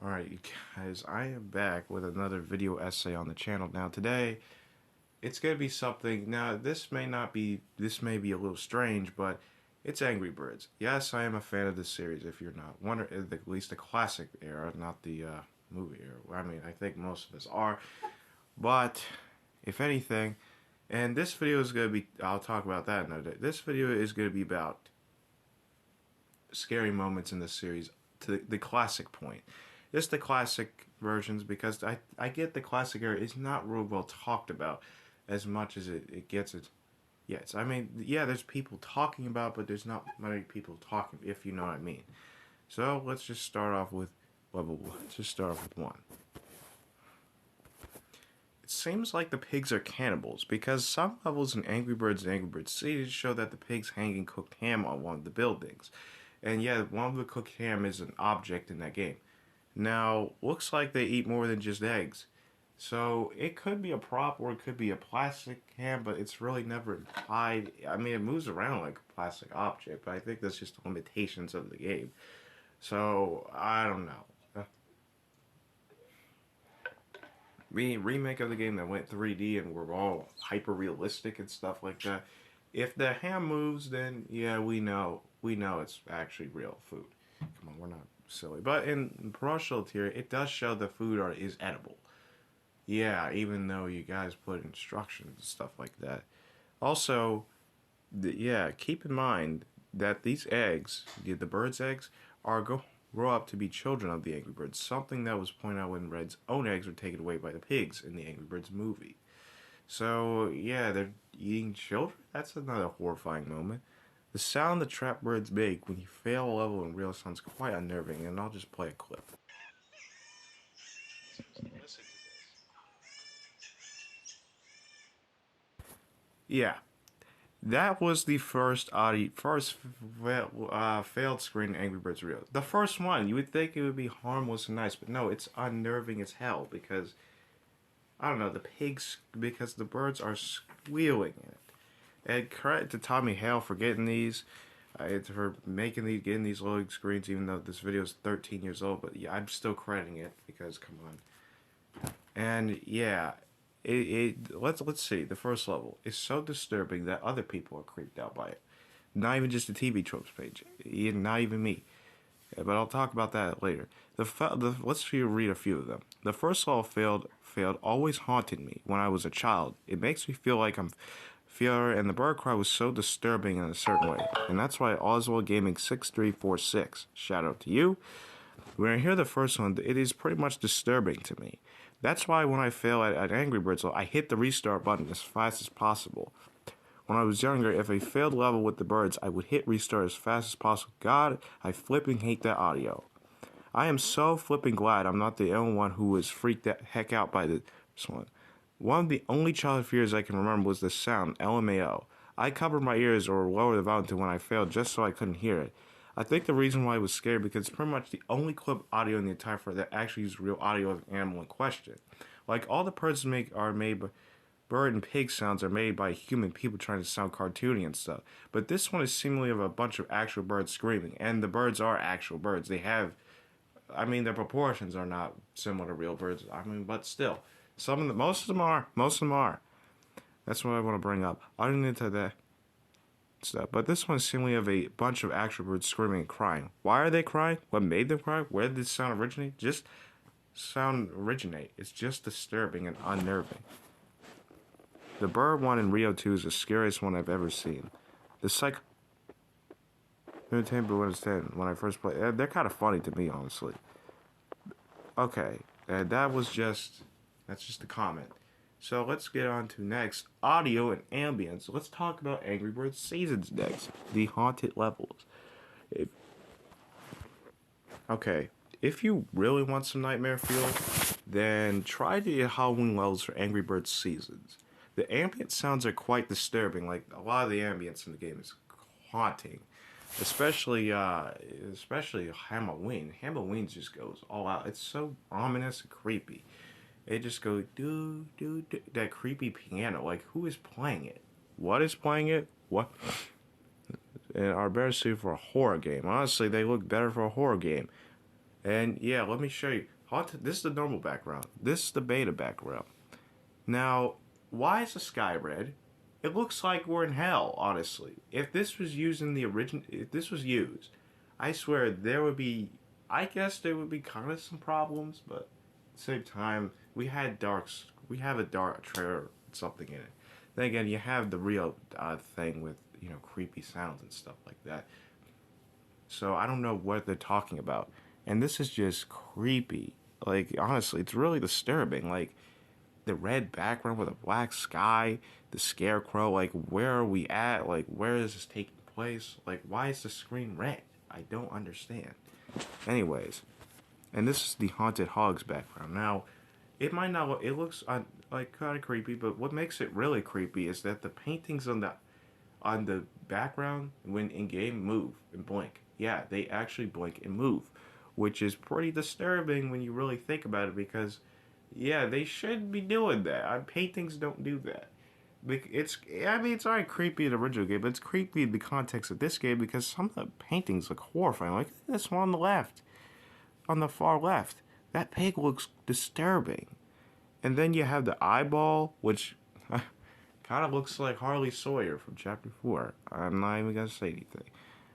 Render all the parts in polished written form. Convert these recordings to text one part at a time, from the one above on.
Alright, you guys, I am back with another video essay on the channel. Now, today, it's going to be something. Now, this may be a little strange, but it's Angry Birds. Yes, I am a fan of this series, if you're not. At least the classic era, not the movie era. I mean, I think most of us are. But, if anything, and this video is going to be, I'll talk about that another day. This video is going to be about scary moments in the series to the classic point. Just the classic versions, because I get the classic era is not real well talked about as much as it gets it. Yes, I mean, yeah, there's people talking about, but there's not many people talking, if you know what I mean. So let's just start off with level 1. Let's just start off with 1. It seems like the pigs are cannibals, because some levels in Angry Birds and Angry Birds Series show that the pigs hanging cooked ham on one of the buildings. And yeah, one of the cooked ham is an object in that game. Now, looks like they eat more than just eggs. So, it could be a prop or it could be a plastic ham, but it's really never implied. I mean, it moves around like a plastic object, but I think that's just the limitations of the game. So, I don't know. Remake of the game that went 3D and were all hyper realistic and stuff like that. If the ham moves, then yeah, we know it's actually real food. Come on, we're not silly. But in promotional tier, it does show the food is edible. Yeah, even though you guys put instructions and stuff like that. Also, yeah, keep in mind that these eggs, the bird's eggs, grow up to be children of the Angry Birds. Something that was pointed out when Red's own eggs were taken away by the pigs in the Angry Birds movie. So, yeah, they're eating children? That's another horrifying moment. The sound the trap birds make when you fail a level in real sounds quite unnerving, and I'll just play a clip. Listen to this. Yeah, that was the first failed screen in Angry Birds Real. The first one, you would think it would be harmless and nice, but no, it's unnerving as hell because, I don't know, because the birds are squealing in it. And credit to Tommy Hale for getting these, for getting these loading screens, even though this video is 13 years old, but yeah, I'm still crediting it because, come on. And yeah, let's see, the first level is so disturbing that other people are creeped out by it. Not even just the TV tropes page, not even me. But I'll talk about that later. Let's read a few of them. The first level failed always haunted me when I was a child. It makes me feel like I'm fear, and the bird cry was so disturbing in a certain way. And that's why Oswald Gaming 6346, shout out to you. When I hear the first one, it is pretty much disturbing to me. That's why when I fail at Angry Birds, I hit the restart button as fast as possible. When I was younger, if I failed level with the birds, I would hit restart as fast as possible. God, I flipping hate that audio. I am so flipping glad I'm not the only one who was freaked the heck out by this one. One of the only childhood fears I can remember was the sound, LMAO. I covered my ears or lowered the volume to when I failed just so I couldn't hear it. I think the reason why I was scared because it's pretty much the only clip audio in the entire file that actually uses real audio of an animal in question. Like all the birds are made by bird and pig sounds are made by human people trying to sound cartoony and stuff. But this one is seemingly of a bunch of actual birds screaming, and the birds are actual birds. They have, I mean, their proportions are not similar to real birds. I mean, but still, most of them are. That's what I want to bring up. I didn't into that stuff. But this one seemingly of a bunch of actual birds screaming and crying. Why are they crying? What made them cry? Where did this sound originate? It's just disturbing and unnerving. The bird one in Rio 2 is the scariest one I've ever seen. The when I first played, they're kind of funny to me, honestly. Okay, that's just a comment. So let's get on to next, audio and ambience. Let's talk about Angry Birds Seasons next, the haunted levels. If you really want some nightmare feel, then try the Halloween levels for Angry Birds Seasons. The ambient sounds are quite disturbing, like a lot of the ambience in the game is haunting. Especially Halloween. Halloween just goes all out. It's so ominous and creepy. It just goes do do do, that creepy piano. Like who is playing it? What is playing it? What? And are better suited for a horror game. Honestly, they look better for a horror game. And yeah, let me show you. This is the normal background. This is the beta background. Now, why is the sky red? It looks like we're in hell, honestly. If this was used in the original, if this was used, I swear there would be, I guess there would be kind of some problems, but at the same time, we have a dark trailer, something in it. Then again, you have the real thing with, creepy sounds and stuff like that. So I don't know what they're talking about. And this is just creepy. Like, honestly, it's really disturbing. Like, the red background with a black sky, the scarecrow, like, where are we at? Like, where is this taking place? Like, why is the screen red? I don't understand. Anyways, and this is the haunted hogs background. Now, it might not look, it looks like kind of creepy, but what makes it really creepy is that the paintings on the background when in game move and blink. Yeah, they actually blink and move, which is pretty disturbing when you really think about it because yeah, they should be doing that. Paintings don't do that. It's alright creepy in the original game, but it's creepy in the context of this game because some of the paintings look horrifying. Like this one on the left, on the far left. That pig looks disturbing. And then you have the eyeball, which kind of looks like Harley Sawyer from Chapter 4. I'm not even going to say anything.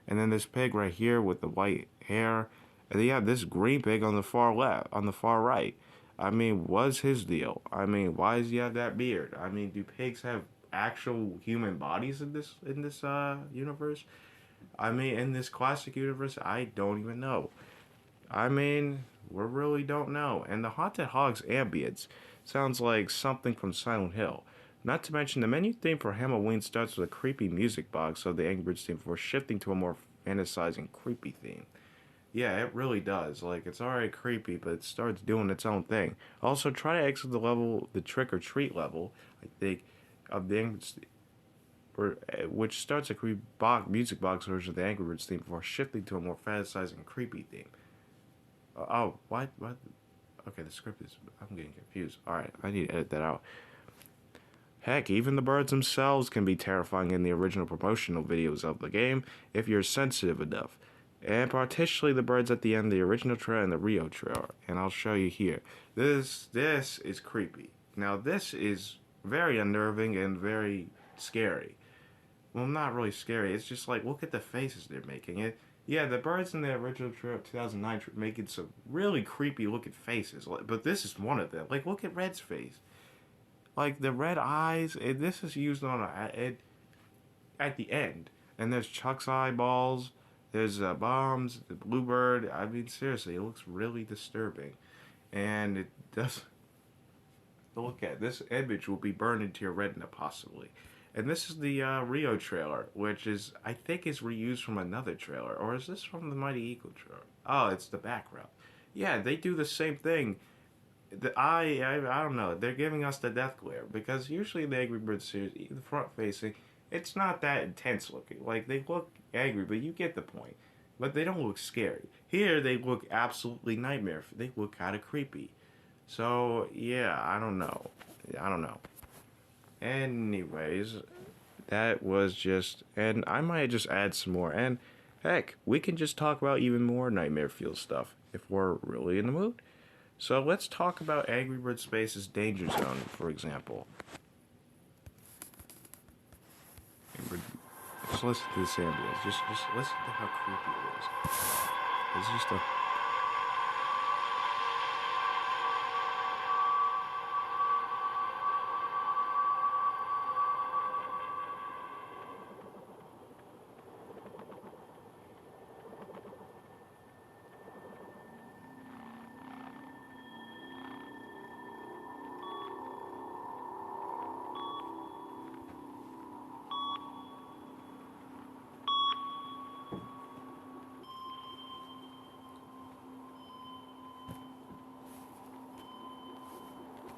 And then this pig right here with the white hair. And then you have this green pig on the far left, on the far right. I mean, what's his deal? I mean, why does he have that beard? I mean, do pigs have actual human bodies in this universe? I mean, in this classic universe, I don't even know. I mean, we really don't know. And the Haunted Hogs ambience sounds like something from Silent Hill. Not to mention, the menu theme for Halloween starts with a creepy music box of the Angry Birds theme before shifting to a more fantasizing, creepy theme. Yeah, it really does. Like, it's already creepy, but it starts doing its own thing. Also, try to exit the level, the trick-or-treat level, I think, of the Angry Birds, which starts a creepy music box version of the Angry Birds theme before shifting to a more fantasizing, creepy theme. What? Okay, the script is... I'm getting confused. Alright, I need to edit that out. Heck, even the birds themselves can be terrifying in the original promotional videos of the game if you're sensitive enough. And particularly the birds at the end of the original trailer and the Rio trailer. And I'll show you here. This is creepy. Now this is very unnerving and very scary. Well, not really scary. It's just like, look at the faces they're making. Yeah, the birds in the original trailer of 2009 were making some really creepy looking faces. But this is one of them. Like, look at Red's face. Like, the red eyes. And this is used on at the end. And there's Chuck's eyeballs. There's bombs, the bluebird. I mean, seriously, it looks really disturbing. And it does... Look at this image will be burned into your retina, possibly. And this is the Rio trailer, which is, I think, is reused from another trailer. Or is this from the Mighty Eagle trailer? Oh, it's the background. Yeah, they do the same thing. I don't know. They're giving us the death glare. Because usually in the Angry Birds series, the front-facing, it's not that intense looking. Like, they look angry, but you get the point. But they don't look scary. Here, they look absolutely nightmare. They look kind of creepy. So, yeah, I don't know. Anyways, that was just... And I might just add some more. And, heck, we can just talk about even more Nightmare Fuel stuff if we're really in the mood. So, let's talk about Angry Birds Space's Danger Zone, for example. Just listen to this ambience. Just listen to how creepy it is. It's just a...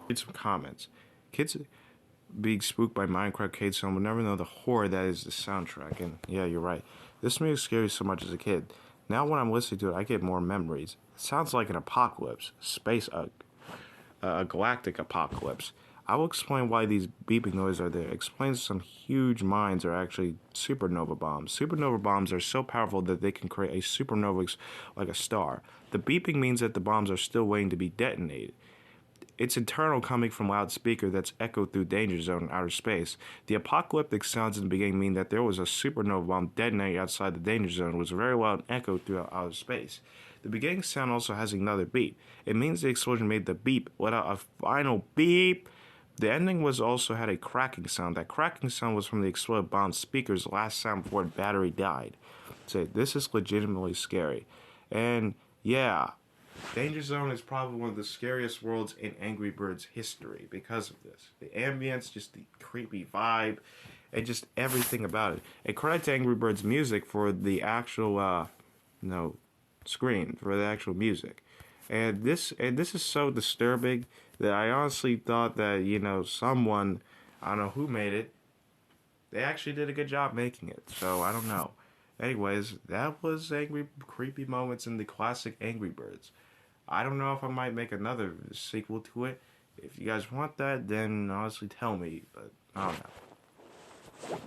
Read some comments. Kids being spooked by Minecraft Cade song will never know the horror that is the soundtrack. And yeah, you're right. This music scared me so much as a kid. Now when I'm listening to it, I get more memories. It sounds like an apocalypse. A galactic apocalypse. I will explain why these beeping noises are there. It explains some huge mines are actually supernova bombs. Supernova bombs are so powerful that they can create a supernova like a star. The beeping means that the bombs are still waiting to be detonated. It's internal, coming from loudspeaker that's echoed through danger zone in outer space. The apocalyptic sounds in the beginning mean that there was a supernova bomb detonating outside the danger zone. It was very loud and echoed throughout outer space. The beginning sound also has another beep. It means the explosion made the beep, let out a final beep. The ending was also had a cracking sound. That cracking sound was from the exploded bomb speaker's last sound before the battery died. So this is legitimately scary. And yeah, Danger Zone is probably one of the scariest worlds in Angry Birds history because of this. The ambience, just the creepy vibe, and just everything about it. And credit to Angry Birds music for the actual, screen, for the actual music. And this is so disturbing that I honestly thought that, someone, I don't know who made it, they actually did a good job making it. So I don't know. Anyways, that was angry, creepy moments in the classic Angry Birds. I don't know if I might make another sequel to it. If you guys want that, then honestly tell me. But I don't know.